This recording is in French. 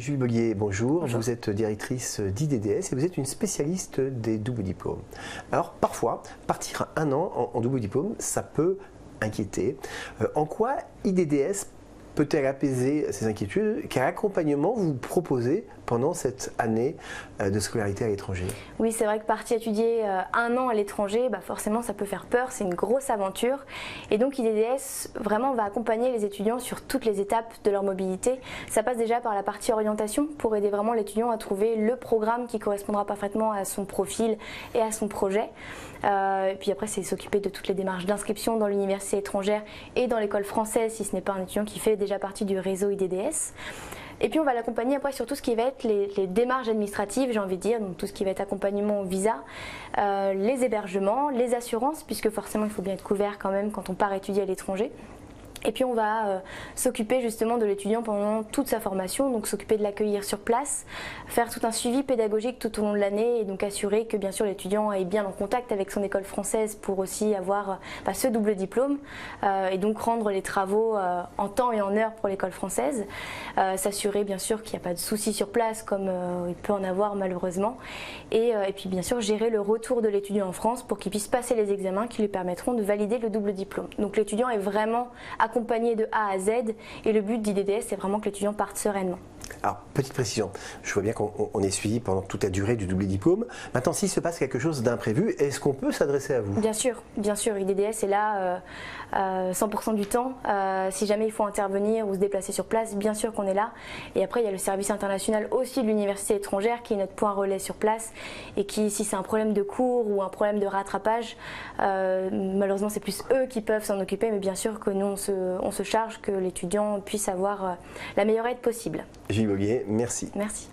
Julie Boguier, bonjour. Bonjour. Vous êtes directrice d'IDDS et vous êtes une spécialiste des doubles diplômes. Alors parfois, partir un an en double diplôme, ça peut inquiéter. En quoi IDDS peut-elle apaiser ces inquiétudes? Quel accompagnement vous proposez pendant cette année de scolarité à l'étranger? Oui, c'est vrai que partir étudier un an à l'étranger, forcément ça peut faire peur, c'est une grosse aventure. Et donc IDDS vraiment va accompagner les étudiants sur toutes les étapes de leur mobilité. Ça passe déjà par la partie orientation pour aider vraiment l'étudiant à trouver le programme qui correspondra parfaitement à son profil et à son projet. Et puis après, c'est s'occuper de toutes les démarches d'inscription dans l'université étrangère et dans l'école française si ce n'est pas un étudiant qui fait déjà partie du réseau IDDS. Et puis on va l'accompagner après sur tout ce qui va être les démarches administratives, j'ai envie de dire, donc tout ce qui va être accompagnement au visa, les hébergements, les assurances, puisque forcément il faut bien être couvert quand même quand on part étudier à l'étranger. Et puis on va s'occuper justement de l'étudiant pendant toute sa formation, donc s'occuper de l'accueillir sur place, faire tout un suivi pédagogique tout au long de l'année et donc assurer que bien sûr l'étudiant est bien en contact avec son école française pour aussi avoir ce double diplôme et donc rendre les travaux en temps et en heure pour l'école française, s'assurer bien sûr qu'il n'y a pas de soucis sur place comme il peut en avoir malheureusement et puis bien sûr gérer le retour de l'étudiant en France pour qu'il puisse passer les examens qui lui permettront de valider le double diplôme. Donc l'étudiant est vraiment accompagné de A à Z et le but d'IDDS c'est vraiment que l'étudiant parte sereinement. Alors, petite précision, je vois bien qu'on est suivi pendant toute la durée du double diplôme. Maintenant, s'il se passe quelque chose d'imprévu, est-ce qu'on peut s'adresser à vous? Bien sûr, IDDS est là 100% du temps. Si jamais il faut intervenir ou se déplacer sur place, bien sûr qu'on est là. Et après, il y a le service international aussi de l'université étrangère qui est notre point relais sur place et qui, si c'est un problème de cours ou un problème de rattrapage, malheureusement c'est plus eux qui peuvent s'en occuper, mais bien sûr que nous on se charge que l'étudiant puisse avoir la meilleure aide possible. Julie Boguier, merci. Merci.